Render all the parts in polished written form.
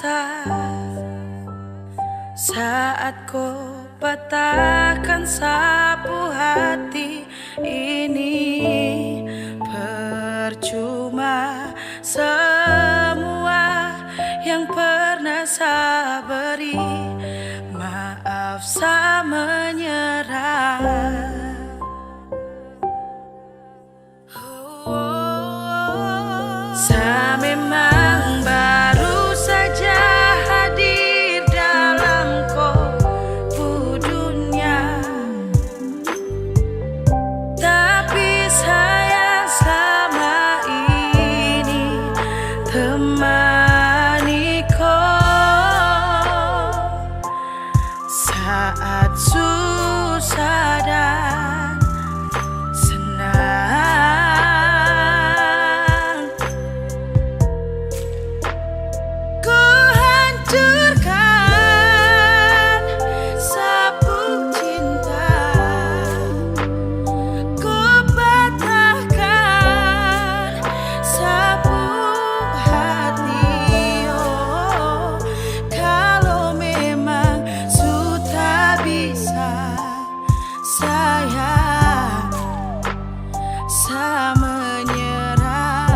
rasa saat kau patahkan sapu hati ini. Percuma semua yang pernah saya beri. Maaf saya menyerah. Saya memang baru saja hadir dalam kolbu dunia, tapi saya selama ini temani kau saat susah dan senang. Saya menyerah.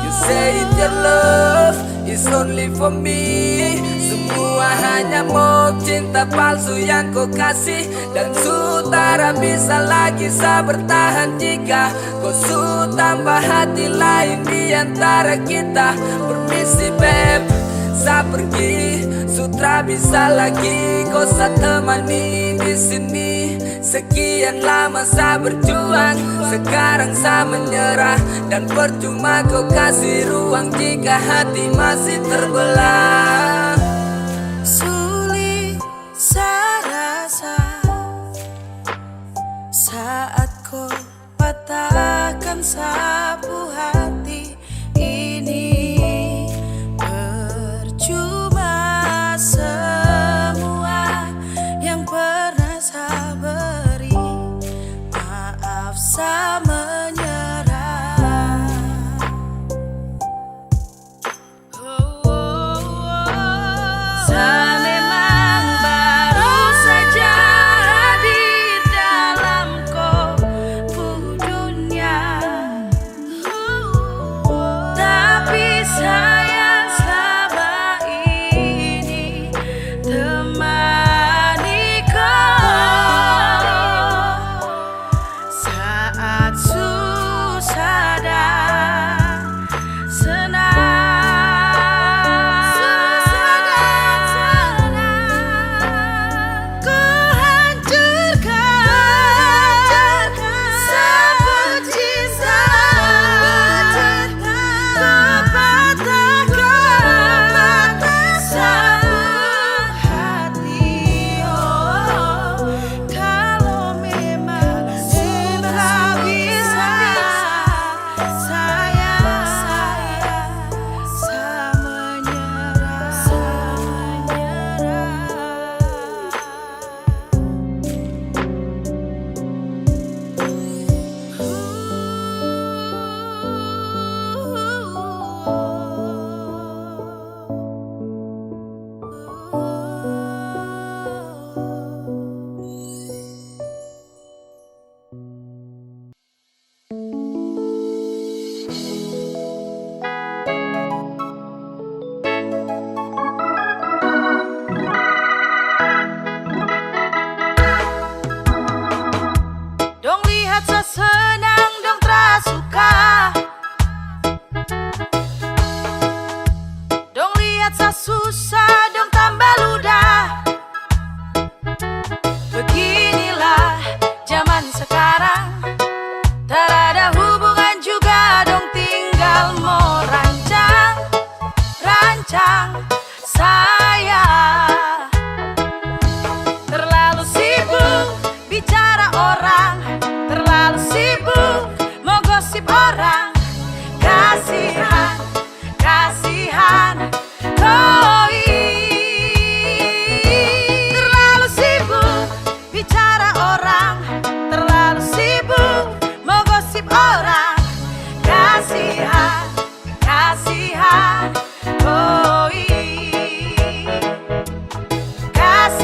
You say it your love is only for me. Semua hanya mau cinta palsu yang kau kasih. Dan sutara bisa lagi saya bertahan jika kau su tambah hati lain di antara kita. Permisi beb, saya pergi, sutra bisa lagi kau saya temani di sini. Sekian lama saya berjuang, sekarang saya menyerah. Dan percuma kau kasih ruang jika hati masih terbelah. Sulit saya rasa saat kau patahkan sapu hati ini. Percuma semua yang pernah saya beri. Maaf saya menyerah. Saya memang baru saja hadir dalam kolbu dunia,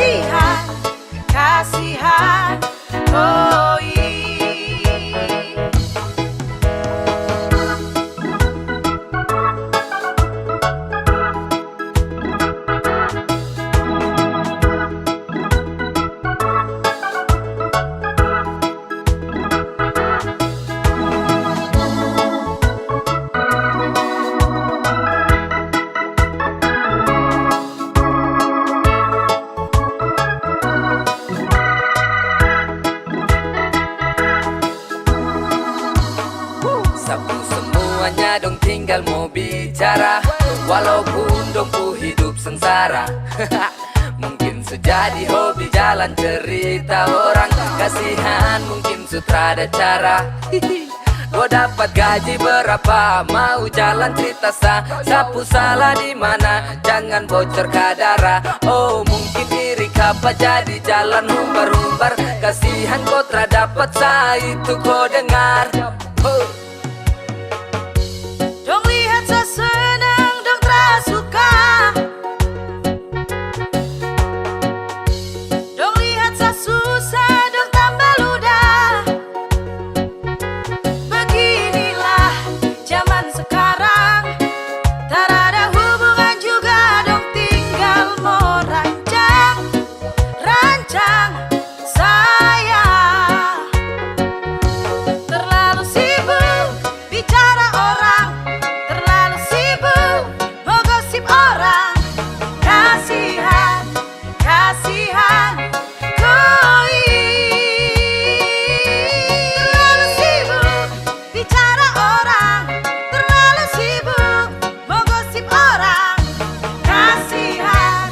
kasihan, kasihan, oh iya. Sapu semuanya dong tinggal mau bicara, walaupun dong ku hidup sengsara. Mungkin sejadi hobi jalan cerita orang, kasihan mungkin sutrada cara. Gua dapat gaji berapa, mau jalan cerita sapu salah di mana, jangan bocor kadara. Oh mungkin diri kapa jadi jalan humbar-humbar, kasihan kau dapat sa itu kau dengar. Dong lihat saya senang, dong terasuka. Dong lihat saya susah, dong tambah ludah. Beginilah zaman sekarang, tak ada hubungan juga, dong tinggal mau rancang, rancang saya. Terlalu sibuk bicara orang, terlalu sibuk mau gosip orang. Kasihan, kasihan koi. Terlalu sibuk bicara orang, terlalu sibuk mau gosip orang. Kasihan,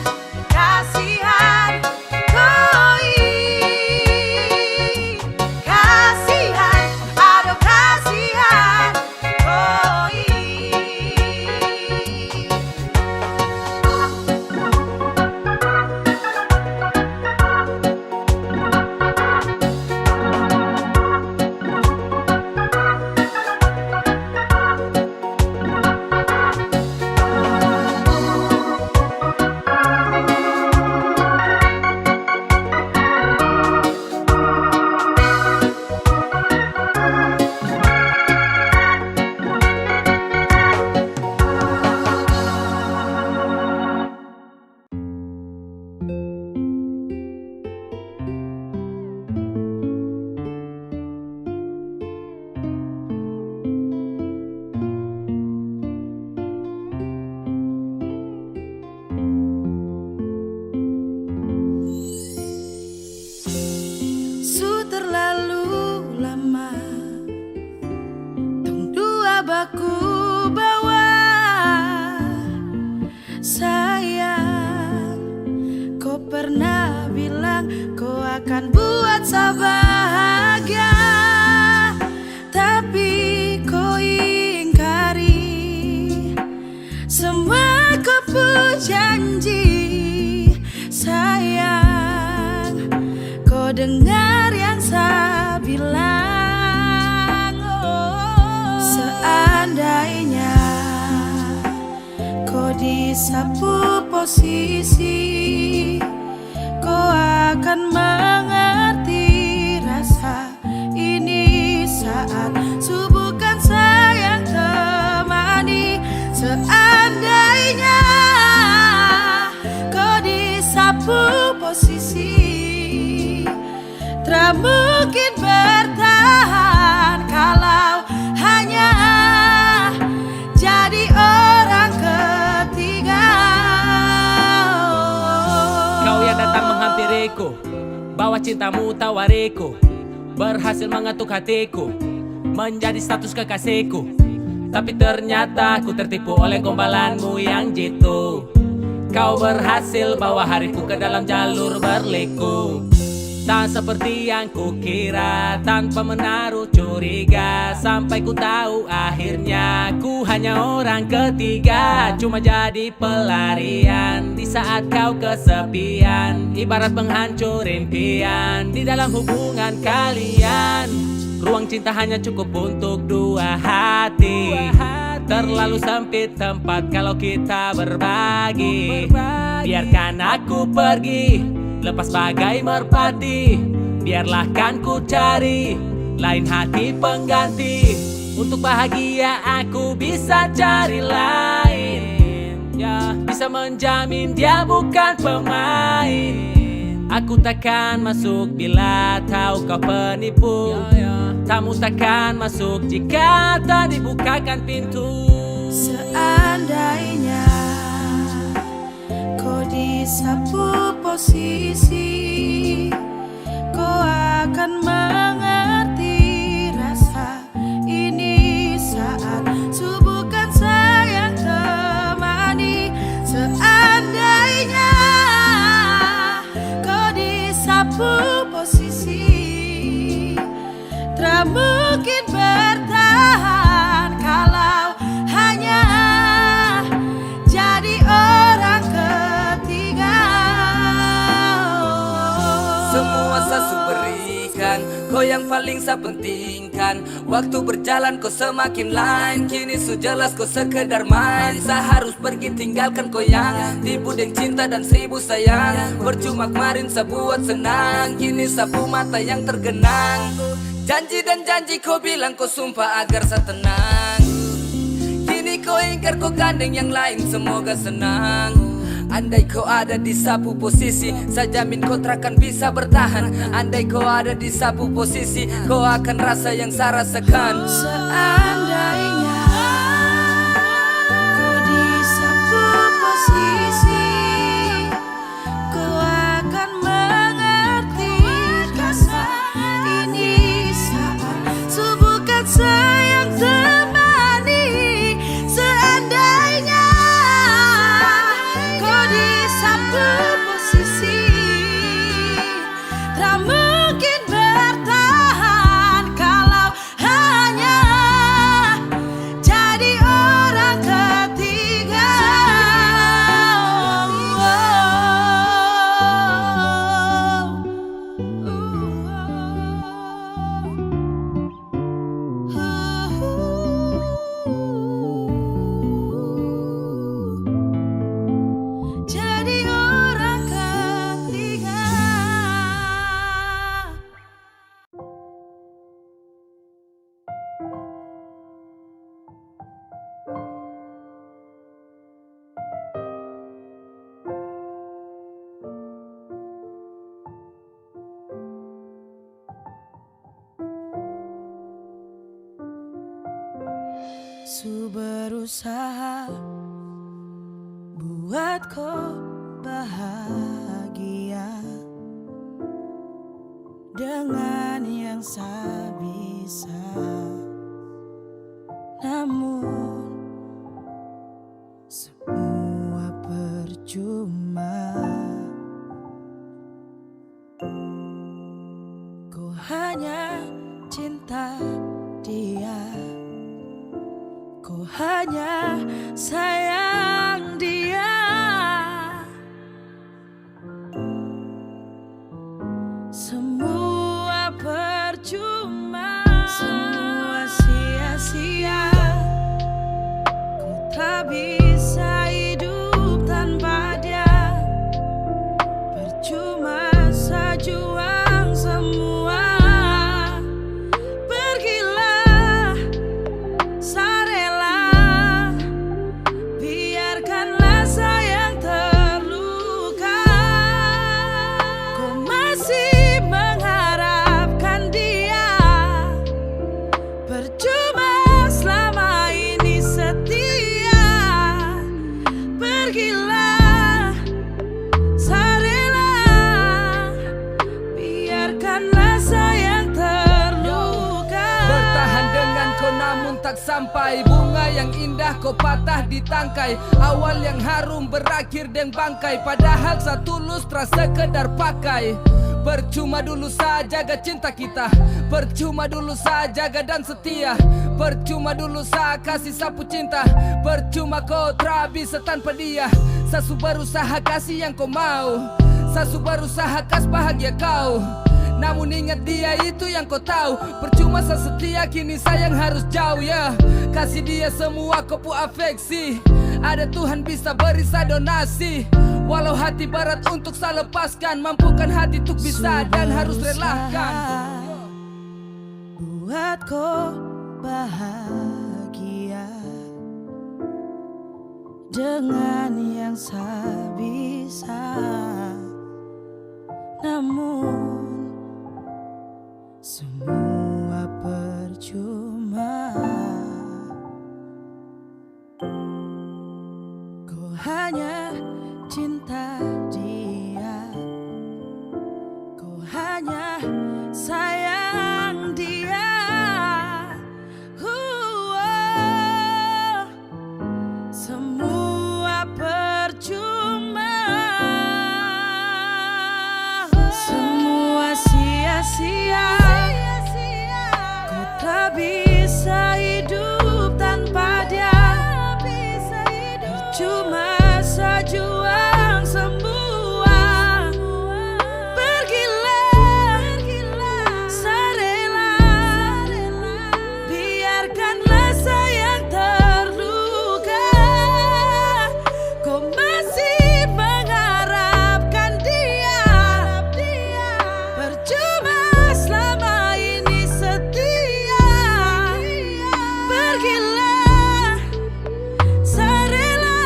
kasihan koi. Kasihan, aduh kasihan koi. Su terlalu lama tong dua baku bawa. Sayang, kau pernah bilang kau akan buat saya bahagia, tapi kau ingkari semua kau janji. Sayang, kau dengar yang saya bilang. Oh, seandainya kau di sapu posisi, kau akan mengerti rasa ini saat subuhkan sayang temani. Seandainya kau di sapu posisi, tak mungkin bertahan kalau hanya jadi orang ketiga. Kau yang datang menghampiriku, bawa cintamu tawariku, berhasil mengetuk hatiku, menjadi status kekasihku. Tapi ternyata ku tertipu oleh gombalanmu yang jitu. Kau berhasil bawa hariku ke dalam jalur berliku. Tak seperti yang ku kira, tanpa menaruh curiga, sampai ku tahu akhirnya ku hanya orang ketiga. Cuma jadi pelarian di saat kau kesepian, ibarat penghancur impian di dalam hubungan kalian. Ruang cinta hanya cukup untuk dua hati, terlalu sempit tempat kalau kita berbagi. Biarkan aku pergi lepas bagai merpati. Biarlah kan ku cari lain hati pengganti. Untuk bahagia aku bisa cari lain, ya, bisa menjamin dia bukan pemain. Aku takkan masuk bila tahu kau penipu. Tamu takkan masuk jika tak dibukakan pintu. Seandainya kau di satu posisi, kau akan mengerti rasa ini saat subuhkan sayang temani. Seandainya kau di satu posisi, tak mungkin bertahan kalau hanya jadi orang ketiga. Semua saya berikan, kau yang paling saya pentingkan. Waktu berjalan kau semakin lain, kini su jelas kau sekedar main. Saya harus pergi tinggalkan kau yang tipu dengan cinta dan 1000 sayang. Percuma kemarin saya buat senang, kini sapu mata yang tergenang. Janji dan janji kau bilang kau sumpah agar saya tenang. Kini kau ingkar kau gandeng yang lain, semoga senang. Andai kau ada di sapu posisi, saya jamin kau takkan bisa bertahan. Andai kau ada di sapu posisi, kau akan rasa yang saya rasakan. Seandainya kau di satu posisi, kau akan mengerti rasa ini saat subuhkan sayang temani. Seandainya kau di satu posisi, tak mungkin bertahan kalau hanya jadi orang ketiga. Jadi orang ketiga. Su berusaha buat kau bahagia dengan yang saya bisa, namun semua percuma. Kau hanya cinta dia, kau hanya sayang dia. Semua percuma, semua sia-sia. Ku tak bisa hidup tanpa dia. Percuma saya juang semua. Pergilah, saya rela. Biarkanlah sayang terluka. Kau masih mengharapkan dia. Percuma selama ini setia. Pergilah, saya rela. Biarkanlah sayang terluka. Bertahan dengan kau namun tak sampai. Bunga yang indah kau patah di tangkai. Awal yang harum berakhir dengan bangkai. Padahal saya tulus terasa sekedar pakai. Percuma dulu saya jaga cinta kita. Percuma dulu saya jaga dan setia. Percuma dulu saya kasih sapu cinta. Percuma kau tak bisa tanpa dia. Saya berusaha kasih yang kau mau. Saya berusaha kasih bahagia kau. Namun ingat dia itu yang kau tahu. Percuma saya setia, kini sayang harus jauh ya. Kasih dia semua kau pu afeksi. Ada Tuhan bisa beri saya donasi. Walau hati berat untuk saya lepaskan, mampukan hati untuk bisa dan harus relakan. Buat kau bahagia dengan yang saya bisa, namun semua percuma. Kau hanya cinta dia, kau hanya sayang dia. Semua percuma, semua sia-sia. Kau tak bisa hidup tanpa dia. Cuma sejuang semua. Pergilah, serela. Biarkanlah sayang terluka. Kau masih mengharapkan dia. Percuma selama ini setia. Pergilah, serela.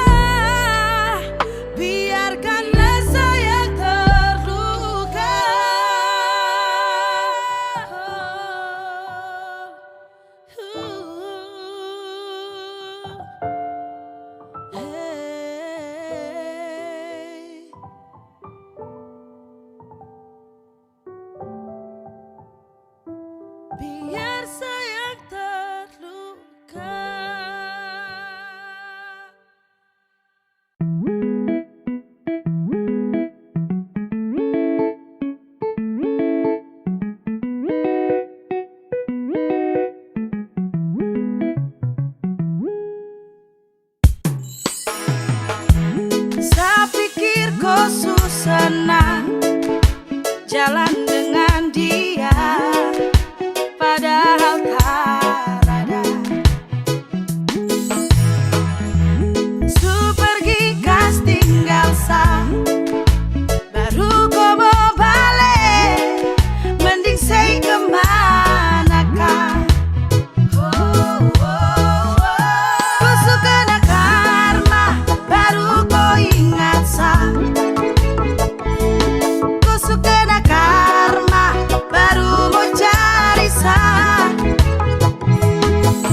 Biarkanlah sayang terluka. Hey. Biar sayang terluka. Saya pikir kau senang jalan dengan dia, padahal tak ada. Su pergi kas tinggal sa, baru kau mau balik. Mending say kemanakah? Ku suka nak karma, baru kau ingat sa. Ku suka nak karma, baru mau cari sa.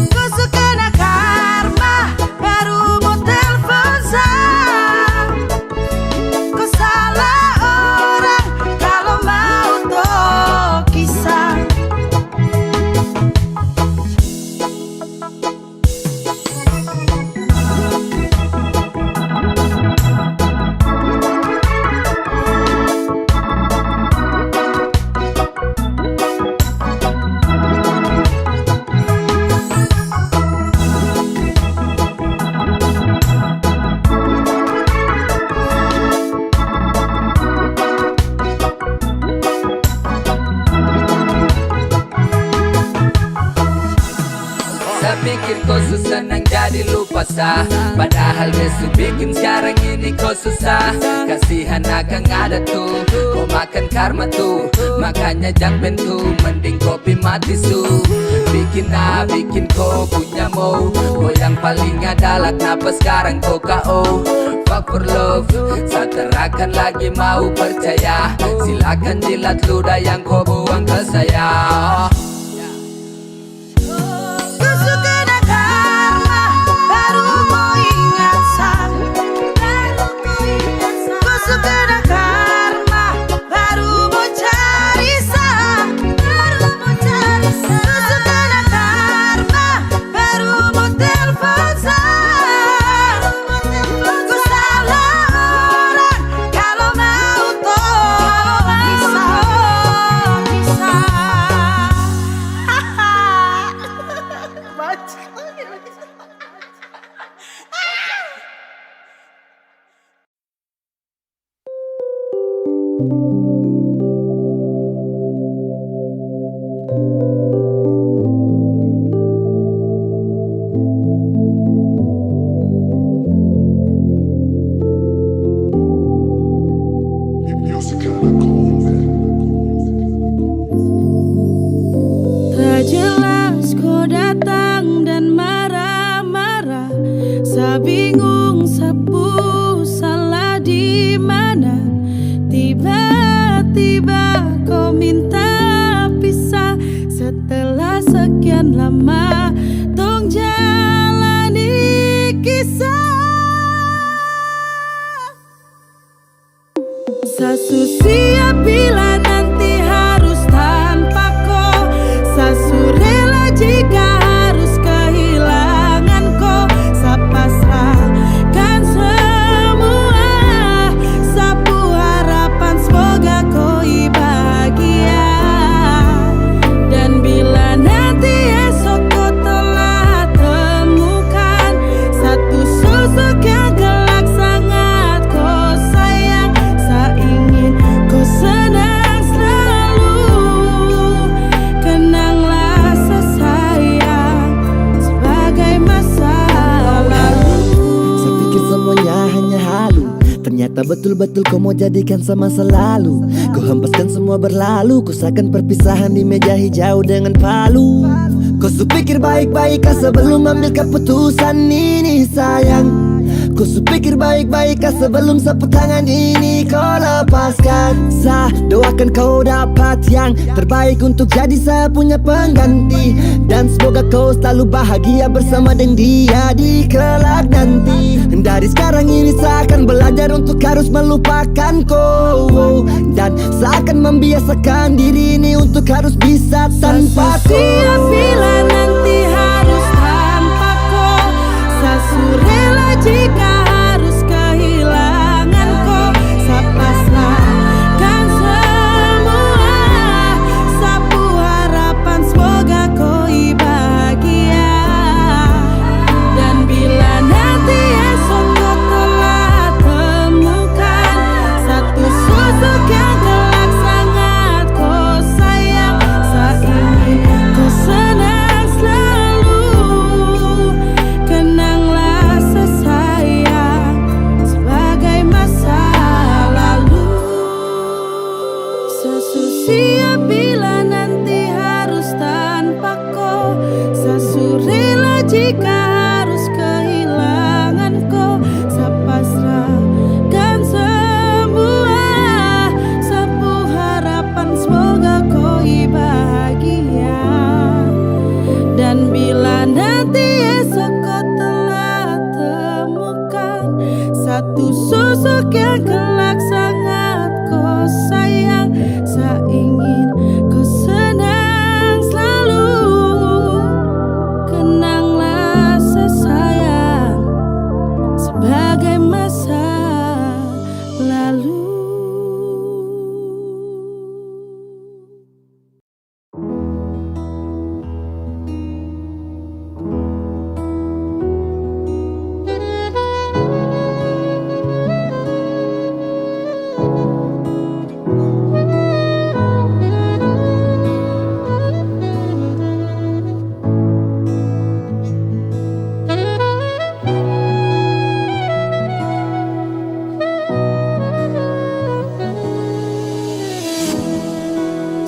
Ku suka nak karma, baru mau telepon sa. Ku salah orang kalau mau tahu kisah. Saya pikir kau susah nang jadi lupa sah, padahal besok bikin sekarang ini kau susah. Kasihan akan ada tuh, kau makan karma tuh. Makanya jangan bentuk, mending kopi mati su. Bikin kau punya mau. Kau yang paling adalah kenapa sekarang kau KO. Fuck for love, saya terakan lagi mau percaya. Silakan jilat ludah yang kau buang ke saya. Ku suka nak karma, baru kau ingat sa. Ku suka nak karma, baru mau cari sa. Ku suka nak karma, baru mau telepon sa. Ku salah orang kalau mau tahu kisah. tiba kau minta pisah. Setelah sekian lama tong jalani kisah. Sasu siap bila nanti harus tanpa kau. Sasu rela jika harus kehilangan kau. Sapasrahkan semua, sapu harapan semoga kau bahagia. Dan bila nanti esok kau telah temukan satu sosok yang kelak sangat kau sayang, saya ingin kau senang selalu. Kenanglah sesayang sebagai masa lalu. Saya pikir semuanya hanya halu, ternyata betul-betul kau mau jadikan sama selalu. Kau hempaskan semua berlalu, kau seakan perpisahan di meja hijau dengan palu. Kau supikir baik-baik sebelum ambil keputusan ini sayang. Kau supikir baik-baik sebelum sapu tangan ini kau lepaskan. Saya doakan kau dapat yang terbaik untuk jadi saya punya pengganti. Dan semoga kau selalu bahagia bersama dengan dia di kelak nanti. Dari sekarang ini saya akan belajar untuk harus melupakan kau. Dan saya akan membiasakan diri ini untuk harus bisa tanpa kau. Siap bila nanti harus tanpa kau. Sasu rela jika harus kehilangan kau. Sapasrahkan semua, sapu harapan semoga kau bahagia. Dan bila nanti esok kau telah temukan satu sosok yang kelak sangat kau sayang, saya ingin kau senang selalu. Kenanglah sesayang sebagai masa lalu. Sasu siap bila nanti harus tanpa kau. Sasu rela jika harus kehilangan kau. Sapasrahkan semua, sapu harapan semoga kau bahagia. Dan bila nanti esok kau telah temukan satu sosok yang kelak sangat kau sayang, saya ingin kau senang selalu. Kenanglah sesayang sebagai masa lalu.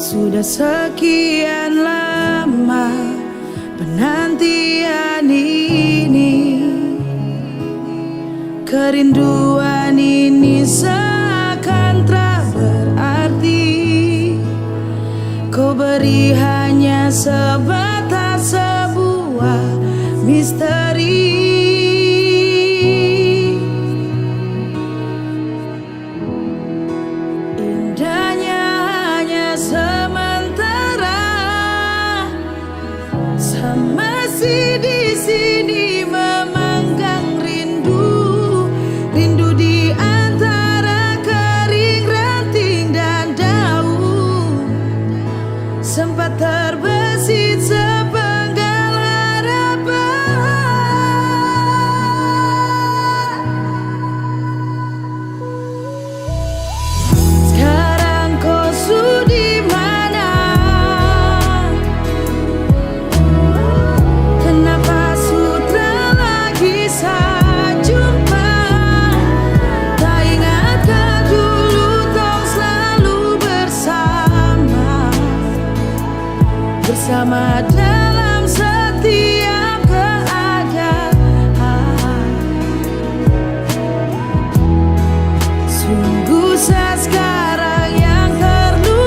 Sudah sekian lama penantian ini, kerinduan ini seakan tak berarti. Kau beri hanya sebatas sebuah misteri. Indahnya hanya sementara, saya masih di sini memanggang rindu, rindu di antara kering ranting dan daun. Sempat terbesit sepenggal harapan. Sekarang kau sudi mana? Kenapa sudah lagi saya jumpa? Tak ingatkah dulu tong selalu bersama, bersama dalam setiap keadaan. Sungguh saya sekarang yang terluka.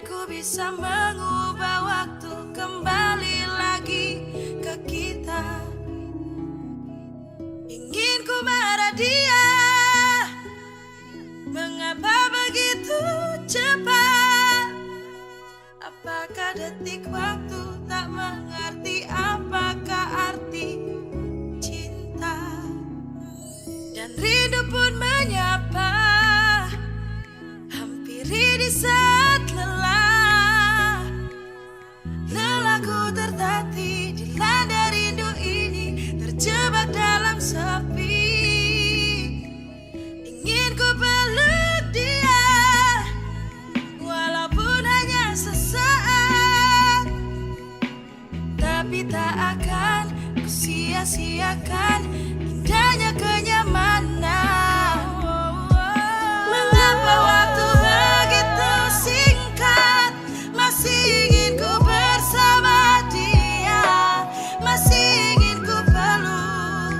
ku bisa mengubah waktu kembali lagi ke kita. Ingin ku marah dia, mengapa begitu cepat? Apakah detik waktu tak mengerti apakah arti cinta? Dan rindu pun menyapa, hampiri di saat lelah. Lelahku tertatih dilanda rindu ini, terjebak dalam sepi. Ingin ku peluk dia, walaupun hanya sesaat, tapi tak akan ku sia-siakan indahnya kenyamanan. Mengapa waktu begitu singkat, masih ingin ku bersama dia, masih ingin ku peluk,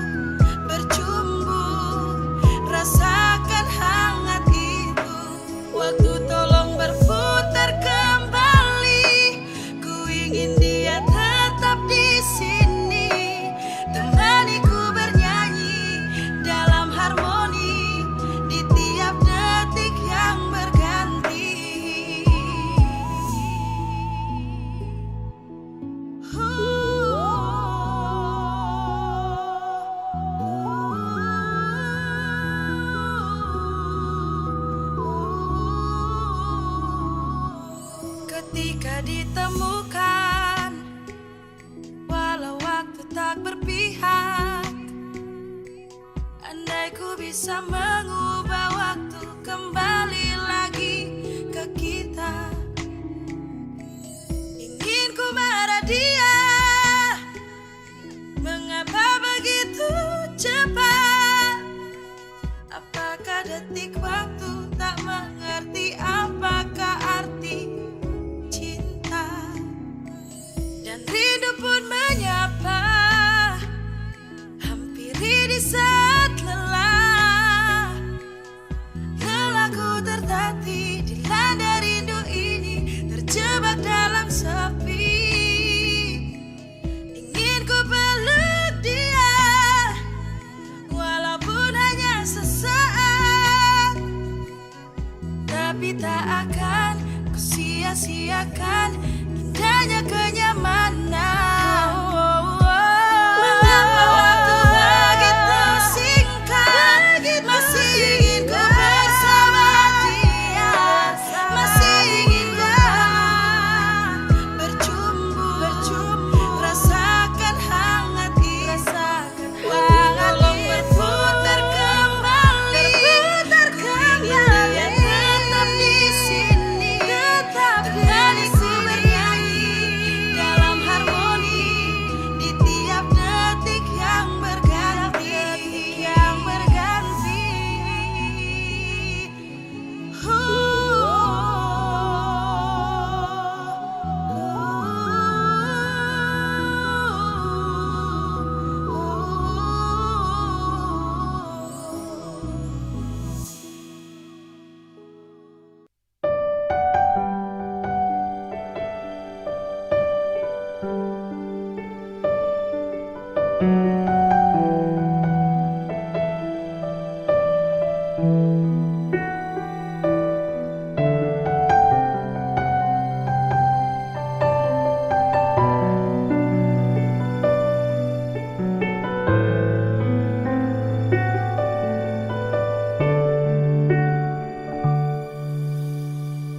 bercumbu, rasakan hangat itu. Waktu tolong berputar kembali, ku ingin dia tetap di sini, temani ku bernyanyi dalam harmoni di tiap detik yang berganti. Ketika ditemukan, walau waktu tak berpihak, andai ku bisa mengubah waktu kembali lagi ke kita. Ingin ku marah dia, mengapa begitu cepat? Apakah detik waktu tak mengerti apakah arti cinta? Dan rindu pun menyapa, hampiri di saat lelah. Lelahku tertatih dilanda rindu ini, terjebak dalam sepi. Ingin ku peluk dia, walaupun hanya sesaat, tapi tak akan ku sia-siakan indahnya kenyamanan. Mengapa waktu begitu singkat, masih ingin ku bersama dia, masih ingin ku bercumbu, rasakan hangat itu. Tolong berputar kembali, ku ingin dia tetap di sini, temani ku bernyanyi dalam harmoni di tiap detik yang berganti.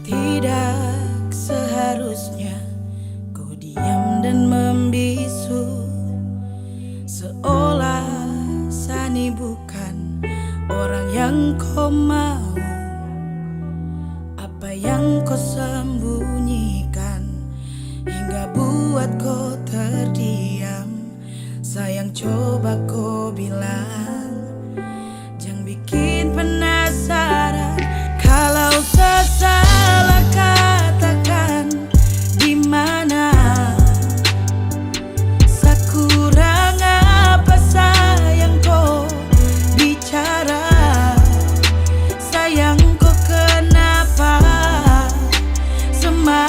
Tidak seharusnya kau diam dan membisu, seolah Sani bukan orang yang kau mau. Apa yang kau sembunyikan hingga buat kau terdiam? Sayang, coba kau bilang, jangan bikin penasaran. Kalau sesalah katakan di mana, sekurang apa sayang kau bicara. Sayang, kau kenapa semakin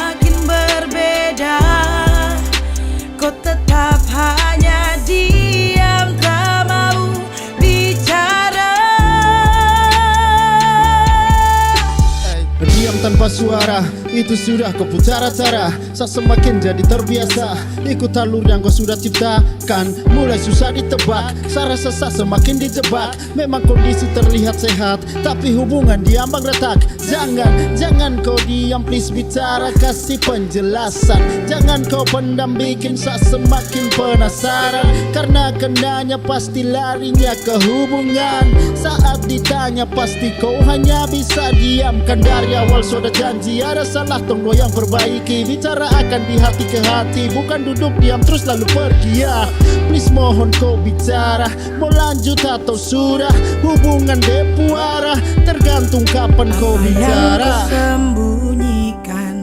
Diam tanpa suara, itu sudah kau putara-tara. Saya semakin jadi terbiasa ikut alur yang kau sudah ciptakan. Mulai susah ditebak, saya rasa saya semakin dijebak. Memang kondisi terlihat sehat, tapi hubungan diambang retak. Jangan kau diam, please bicara, kasih penjelasan. Jangan kau pendam, bikin saya semakin penasaran. Karena kendanya pasti larinya ke hubungan. Saat ditanya pasti kau hanya bisa diamkan. Dari awal sudah janji, ada salah tong yang perbaiki. Bicara akan di hati ke hati, bukan duduk diam terus lalu pergi ya. Please mohon kau bicara, mau lanjut atau sudah? Hubungan depuara, tergantung kapan kau Apa yang bicara. kau sembunyikan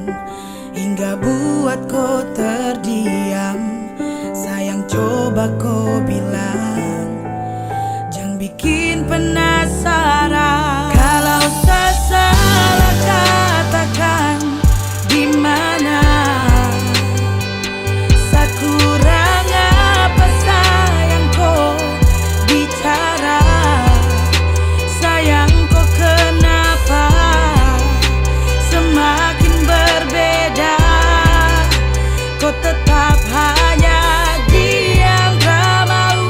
hingga buat kau terdiam? Sayang coba kau bilang, jangan bikin penasaran. Kalau saya salah katakan di mana, saya kurang apa sayang kau bicara. Sayang kau kenapa semakin berbeda? Kau tetap hanya diam, tak mau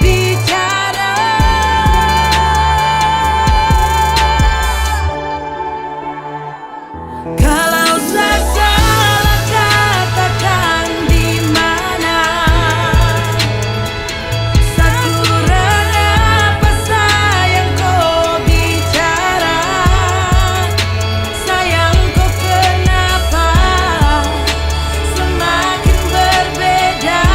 bicara. Kalau saya salah katakan di mana, saya kurang apa sayang kau bicara. Sayang kau kenapa semakin berbeda?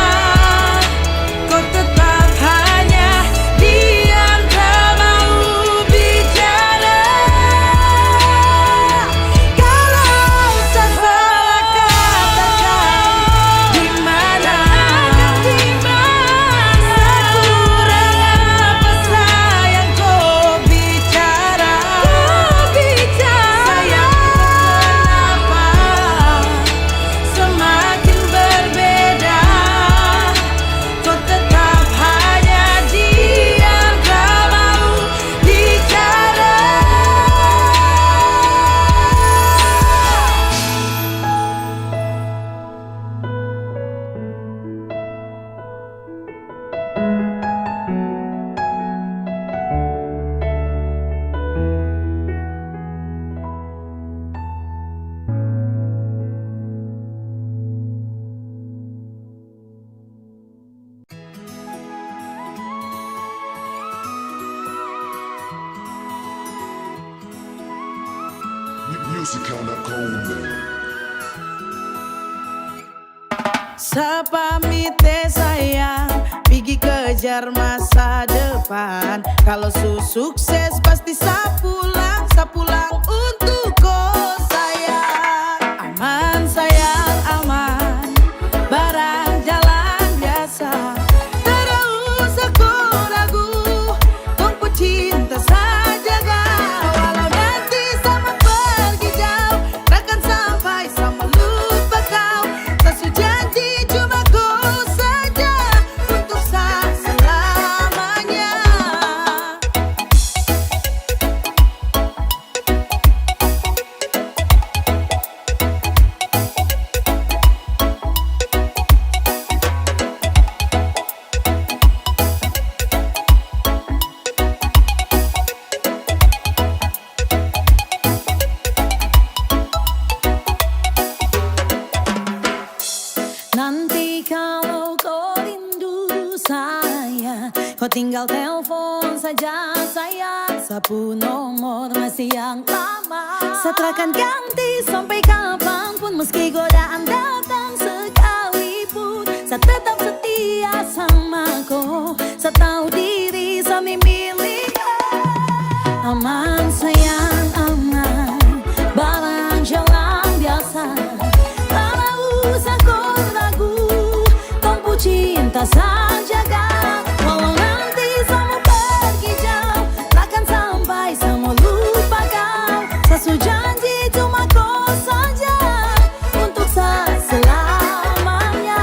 Kau tetap hanya diam, tak mau bicara. Kalau saya salah katakan di mana, saya kurang apa sayang kau bicara. Sayang kau kenapa semakin berbeda? Kau tetap hanya diam, tak mau bicara. Music on the corner. Saya pamit sayang, pergi kejar masa depan. Kalau sukses pasti saya pulang untuk kau sayang. Aman sayang, aman, barang jalan biasa. Tidak usah kau ragu, tunggu cinta saja kau. Walau nanti sama pergi jauh, takkan sampai sama lupa kau. Saya janji cuma kau saja untuk saya selamanya. Nanti kalau kau rindu saya, kau tinggal telepon saja sayang. Sapu nomor masih yang lama. Saya takkan ganti sampai kapanpun, meski godaan datang sekalipun. Saya tetap setia sama kau, saya tahu diri saya milik. Aman sayang, aman, barang jalan biasa. Tak usah kau ragu, tumpu cinta saja kau. Walau nanti sama pergi jauh, takkan sampai sama lupa kau. Saya janji cuma kau saja untuk saya selamanya.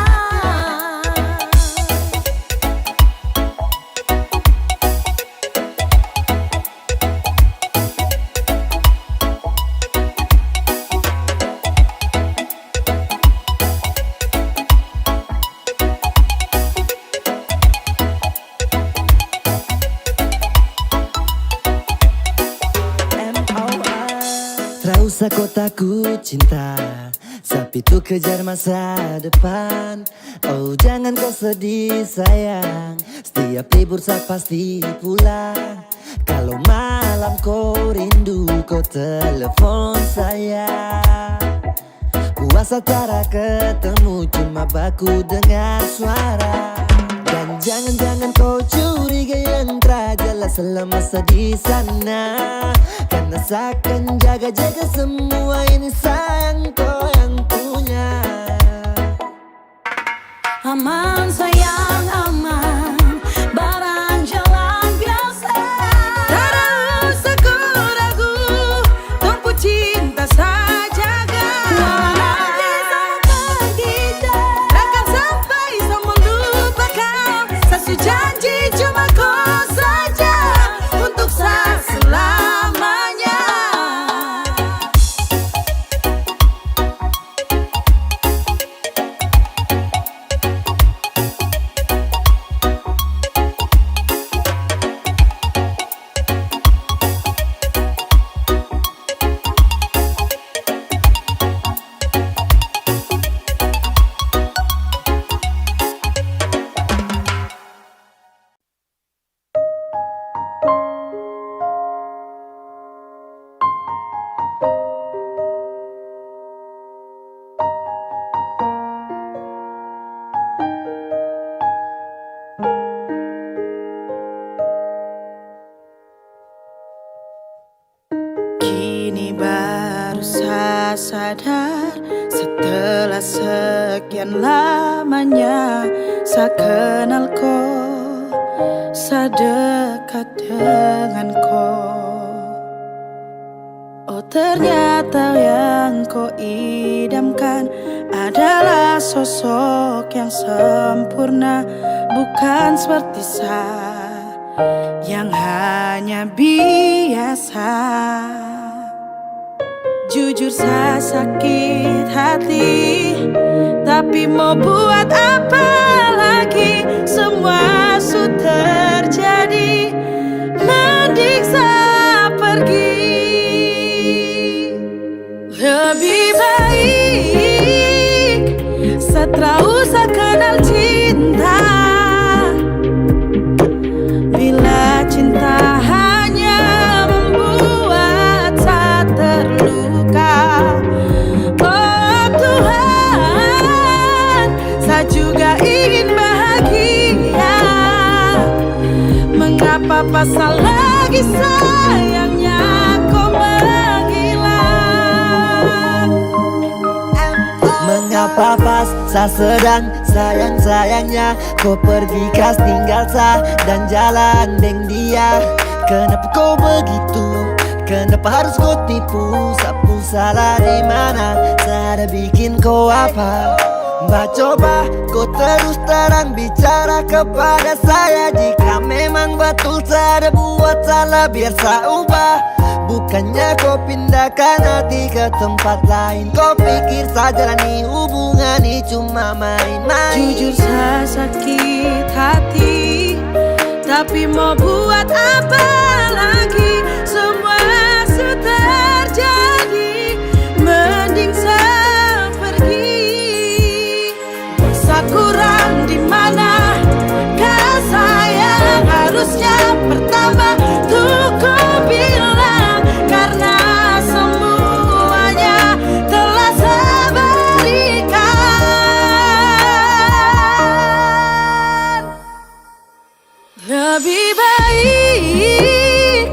Setra usah kau takut cinta, tapi tuh kejar masa depan. Oh jangan kau sedih sayang, setiap libur saya pasti pulang. Kalau malam kau rindu kau telepon saya. Puasa cara ketemu cuma baku dengar suara. Dan jangan kau curiga yang tak jelas selama saya di sana. Karena saya akan jaga-jaga semua ini sayang kau yang punya. Aman sayang aman, barang jalan biasa. Tak ada usah kau ragu, tumpu cinta saya jaga. Nanti saya pergi takkan sampai saya melupakan. Saya janji cuma kau saja untuk saya selamanya. Kini baru saya sadar, setelah sekian lamanya saya kenal kau, saya dekat dengan kau. Oh ternyata yang kau idamkan adalah sosok yang sempurna, bukan seperti saya yang hanya biasa. Jujur saya sakit hati, tapi mau buat apa lagi? Semua sudah terjadi, mending saya pergi. Lebih baik setelah usah kenal cinta. Bila cinta hanya membuat saya terluka, oh Tuhan, saya juga ingin bahagia. Mengapa pasal lagi sayangnya kau menghilang? Mengapa pas saya sedang sayang-sayangnya kau pergi kas tinggal saya dan jalan deng dia. Kenapa kau begitu? Kenapa harus kau tipu? Sapu salah di mana? Saya ada bikin kau apa? Mbak coba kau terus terang bicara kepada saya. Jika memang betul saya ada buat salah, biar saya ubah. Bukannya kau pindahkan hati ke tempat lain. Kau pikir saya jalani hubungan ini cuma main-main. Jujur saya sakit hati, tapi mau buat apa lagi? Semua sudah terjadi, mending saya pergi. Saya kurang di mana? Kau sayang harusnya pertama tuh kau bilang, karena semuanya telah saya berikan. Lebih baik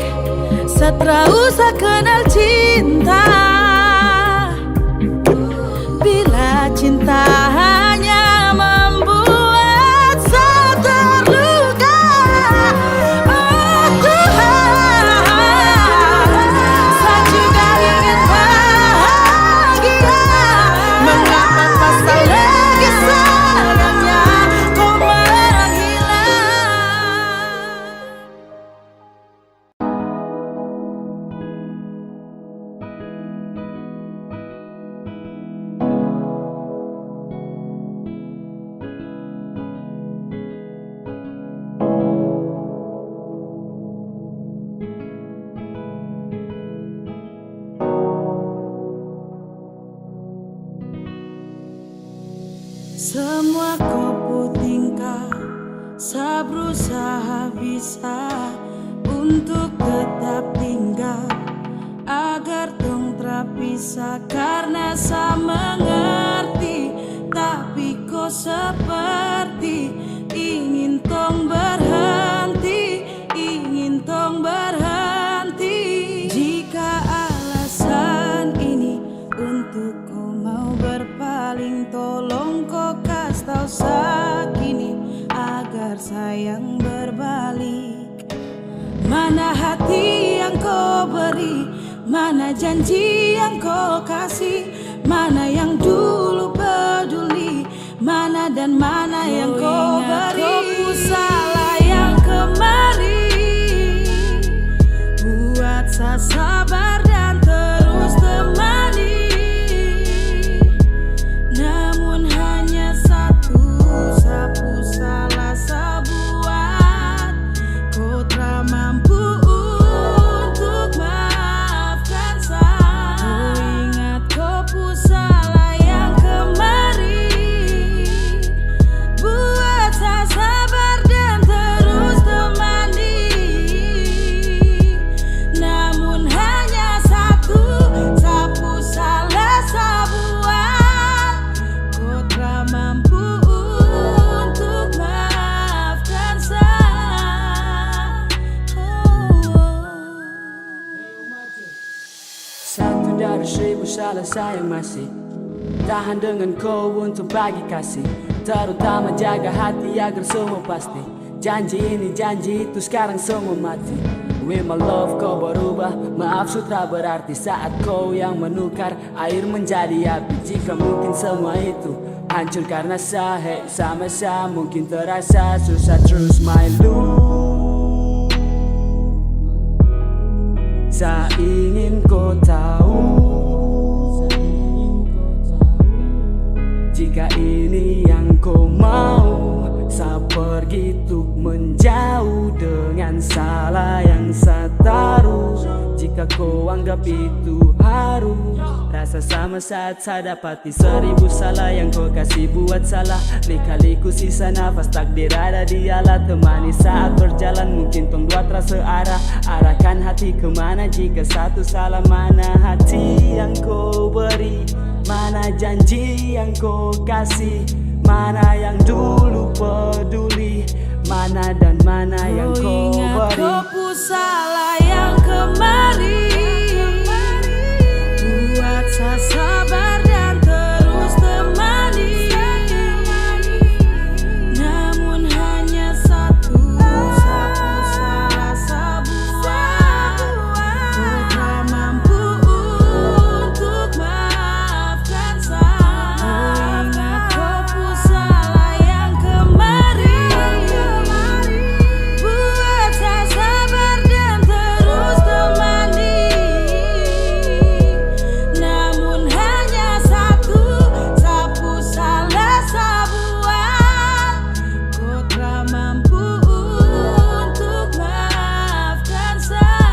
setelah usah kenal cinta. Semua kau putingkah, saya berusaha bisa untuk tetap tinggal agar tong terpisah, karena saya mengerti, tapi kau seperti ingin tong berhenti, ingin tong berhenti. Jika alasan ini untuk kau mau berpaling, tolong kau kasih tahu sakini agar sayang berbalik. Mana hati yang kau beri, mana janji yang kau kasih, mana yang dulu peduli, mana dan mana yang kau beri. Kau salah yang kemarin, buat saya sabar dan terus temani. Namun hanya satu sapu salah sebuat, kau tak mampu untuk maafkan saya. Kau ingat kau salah yang kemarin, buat saya sabar dan terus temani. Namun hanya satu sapu salah sebuat, kau tak mampu untuk maafkan saya. Satu dari 1000 salah saya masih tahan dengan kau untuk bagi kasih, terutama jaga hati agar semua pasti. Janji ini janji itu sekarang semua mati. With my love kau berubah, maaf sutra berarti saat kau yang menukar air menjadi api. Jika mungkin semua itu hancur karena saya sama saya, mungkin terasa susah terus my love. Saya ingin kau tahu, jika ini yang kau mau, saya pergi untuk menjauh dengan salah yang saya taruh. Jika kau anggap itu haru, rasa sama saat saya dapati 1000 salah yang kau kasih buat salah. Lika-liku sisa nafas, takdir ada dialah temani saat berjalan. Mungkin tong dua terasa arah, arahkan hati kemana jika satu salah. Mana hati yang kau beri, mana janji yang kau kasih, mana yang dulu peduli, mana dan mana yang kau ingat beri. kau salah yang kemarin, buat saya sabar dan terus temani. Namun hanya satu sapu salah sebuat, kau tak mampu untuk maafkan saya. Kau ingat kau salah yang kemarin, buat saya sabar dan terus temani. Namun hanya satu sapu salah sebuat, kau tak mampu untuk maafkan saya.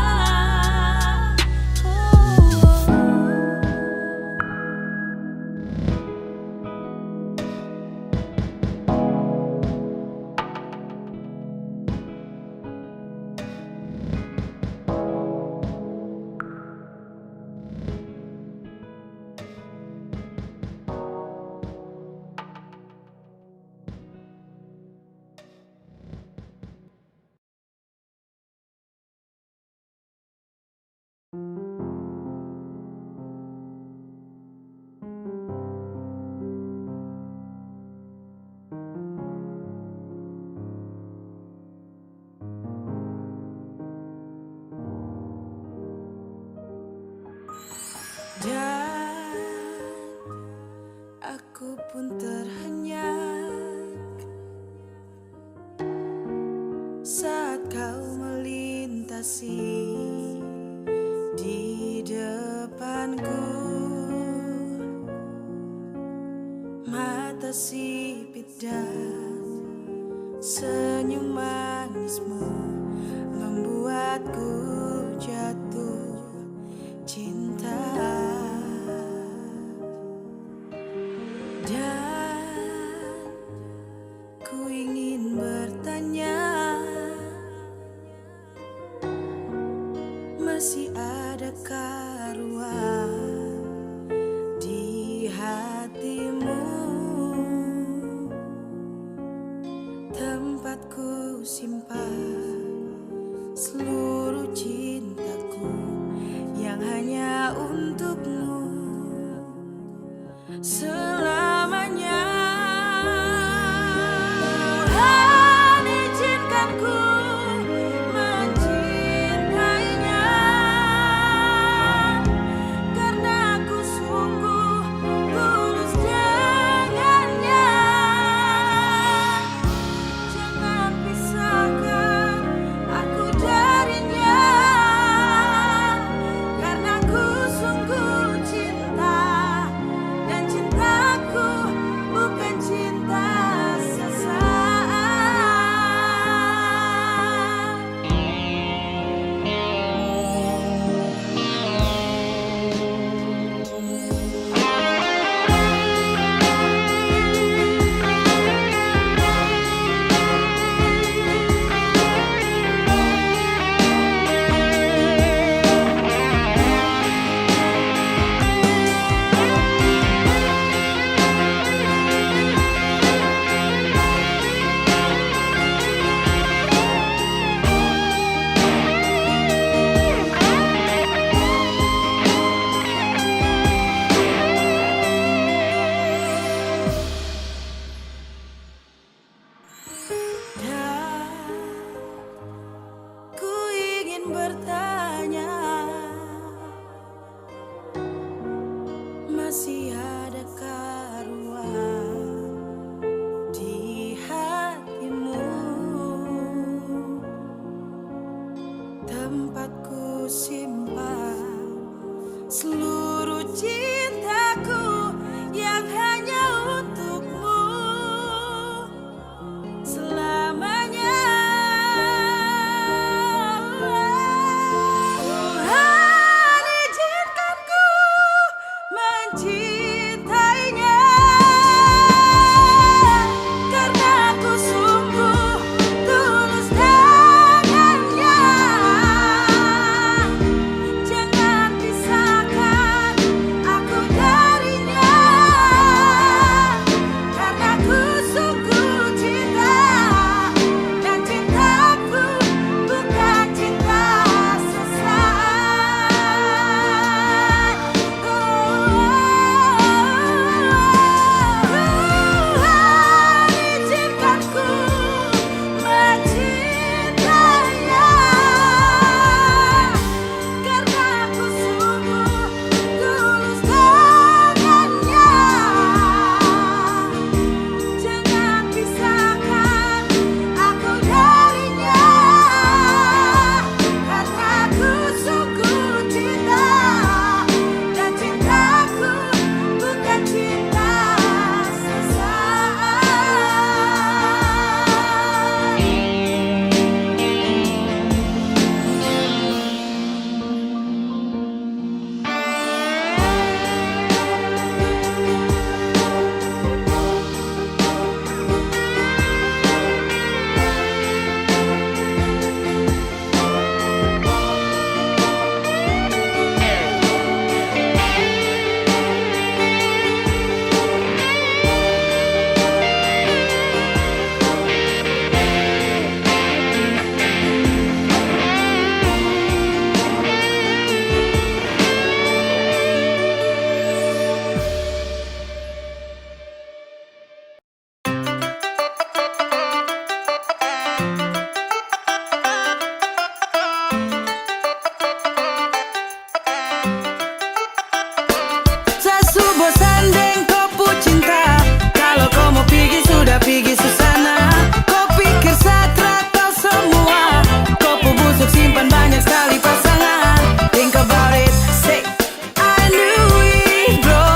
Dan aku pun terhenyak saat kau melintasi di depanku. Mata sipit dan senyum manismu membuatku jatuh cinta. Dan selamanya. Tuhan izinkan ku mencintainya, karena aku sungguh tulus dengannya. Jangan pisahkan aku darinya, karena aku sungguh cinta, dan cintaku bukan cinta sesaat. Dan ku ingin bertanya, masih adakah ruang di hatimu, tempat ku simpan seluruh cintaku yang hanya untukmu selamanya. Tuhan izinkan ku mencintainya, karena aku sungguh tulus dengannya. Jangan pisahkan aku darinya, karena aku sungguh cinta, dan cintaku bukan cinta sesaat. Tuhan izinkan ku mencintainya, karena aku sungguh tulus dengannya. Jangan pisahkan aku darinya, karena aku sungguh cinta, dan cintaku bukan cinta sesaat. Saya bosan deng kopu cinta, kalau kau mau pergi sudah pergi susana. Kau pikir saya tahu semua, kopu busuk simpan banyak sekali pasangan. Think about it, say I knew it bro.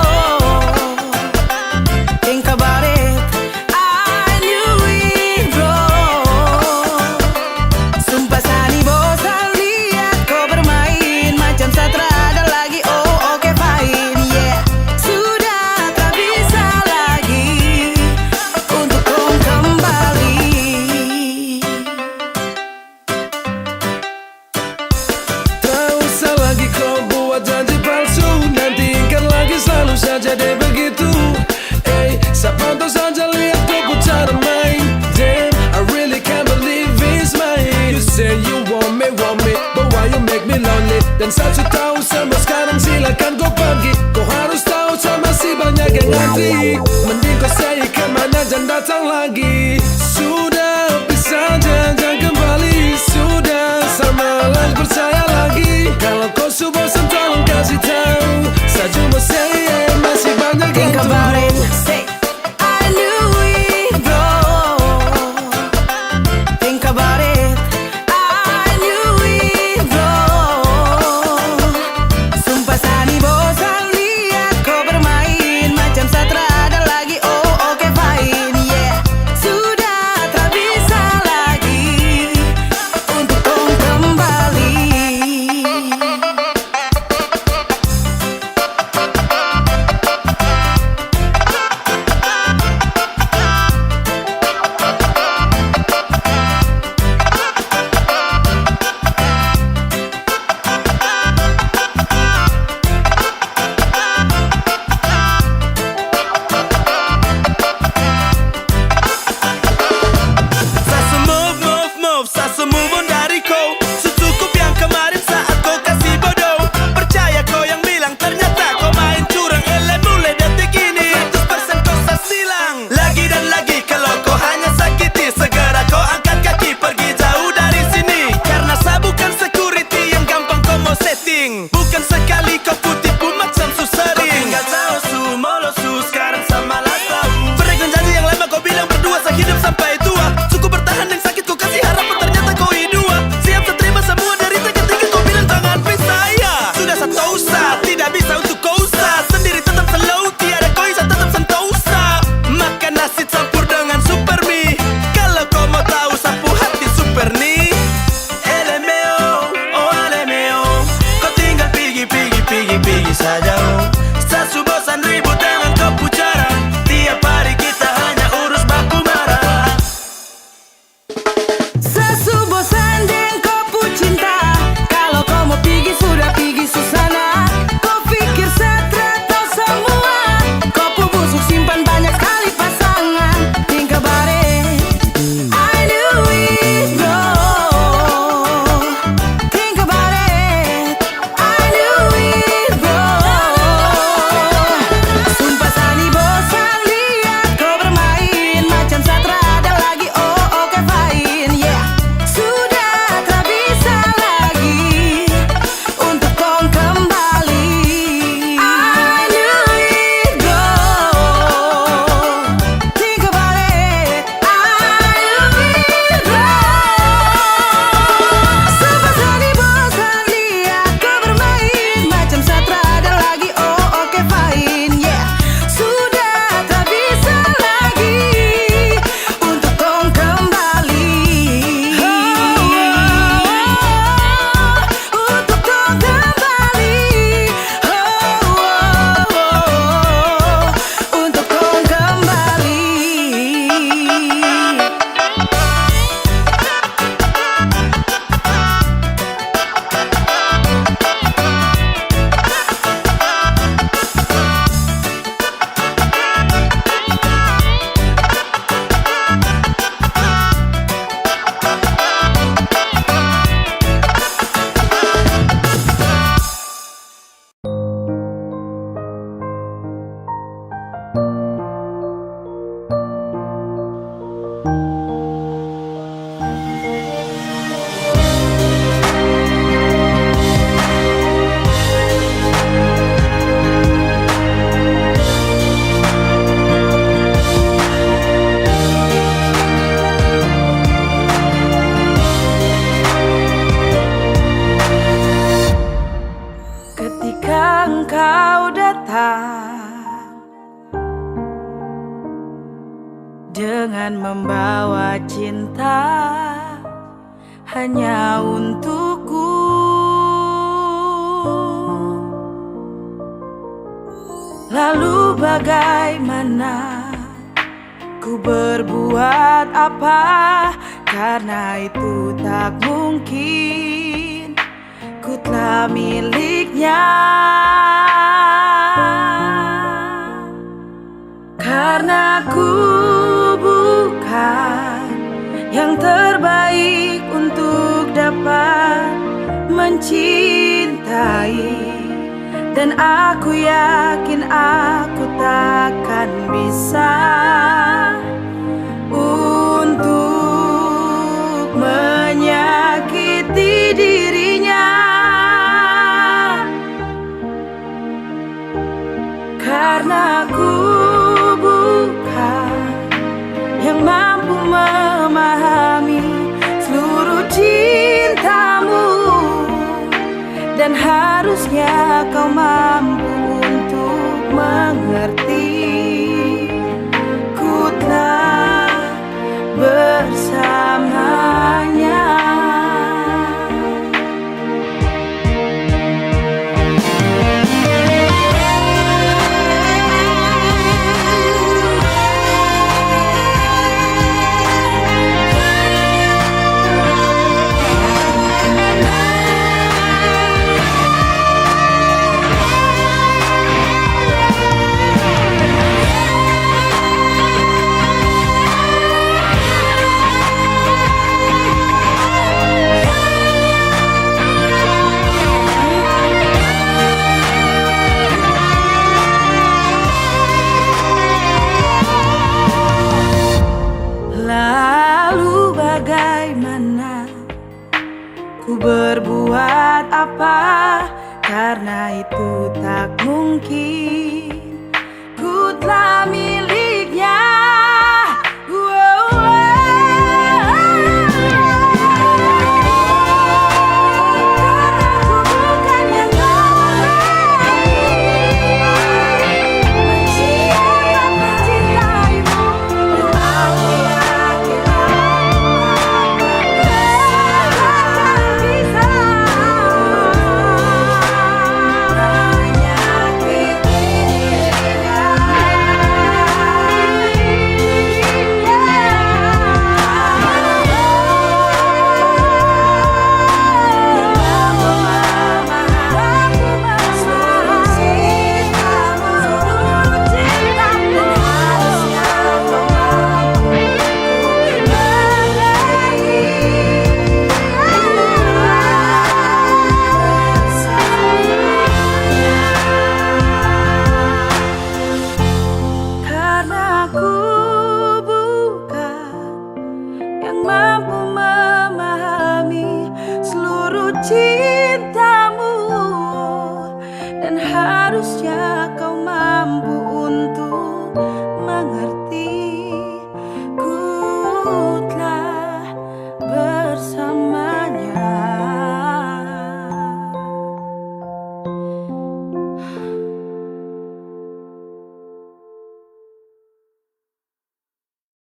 Think about it, I knew it bro. Sumpah Sani bosan lihat kau bermain macam satra ada lagi. Oh oke fine yeah. Sudah tak bisa lagi untuk kau kembali. Tak usah lagi kau buat janji palsu, nanti ingat lagi selalu saja deh begitu. Sapantau saja lihat kau cara main. Damn, I really can't believe it's mine. You say you want me, but why you make me lonely? Dan saya tahu semua sekarang silakan kau pergi. Kau harus tahu saya masih banyak yang datang lagi. Sudah bisa jangan kembali. Sudah sama lagi percaya lagi. Kalau kau su bosan tolong kasih tahu. Saya cuma say yeah, masih banyak yang Think about it, tunggu. say I knew it, bro. Think about it, I knew it, bro. Sumpah Sani bosan lihat kau bermain macam satra ada lagi. Oh oke fine, yeah. Sudah tak bisa lagi untuk kau kembali. Sasa move, sasa move on dari kau. Secukup yang kemarin saat kau kasih bodoh. Percaya kau yang bilang ternyata kau main curang. Ele mulai detik ini 100% kau silang. Lagi dan lagi kalau kau hanya sakiti. Segera kau angkat kaki pergi jauh dari sini. Karena saya bukan security yang gampang kau mau setting. Bukan sekali kau putih pun macam susering. Kau tinggal tahu su, molo su, sekarang sama lah tahu. Berikan janji yang lama kau bilang berdua saya hidup sampai tua. Cukup bertahan dan sakit kau kasih harapan ternyata kau dua. Siap saya terima semua derita ketika kau bilang jangan pisah ya. Sudah satu usah, tidak bisa untuk kau usah. Sendiri tetap slow, tiada kau bisa tetap sentosa. Makan nasi campur dengan super mie. Kalau kau mau tahu sapu hati super nih. Elemeo, oh elemeo. Kau tinggal pergi saja oh. Saya su bosan ribut dengan kau pucara. Tiap hari kita hanya urus baku marah. Sesu bosan dengan kopu cinta. Kalau kau mau pergi sudah pergi susana. Kau pikir setra tahu semua. Kopu busuk simpan banyak kali pasangan. Think about it, I knew it, bro. Think about it, I knew it, bro. Sumpah Sani bosan lihat kau bermain macam satra ada lagi. Oh oke fine, yeah. Sudah tak bisa lagi untuk kau kembali. I knew it, bro. Think about it, I knew it, bro. Sumpah Sani bosan lihat kau bermain macam satra ada lagi. Oh oke fine, yeah. Sudah tak bisa lagi untuk kau kembali. Untuk kau kembali. Untuk kau kembali. Ketika engkau datang dengan membawa cinta hanya untukku, lalu bagaimana ku berbuat apa? Karena itu tak mungkin ku telah miliknya. Karena ku bukan yang terbaik untuk dapat mencintai, dan aku yakin aku takkan bisa Akhirnya kau mampu untuk mengerti, ku telah bersamanya. Lalu bagaimana ku berbuat apa? Karena itu tak mungkin. Ku telah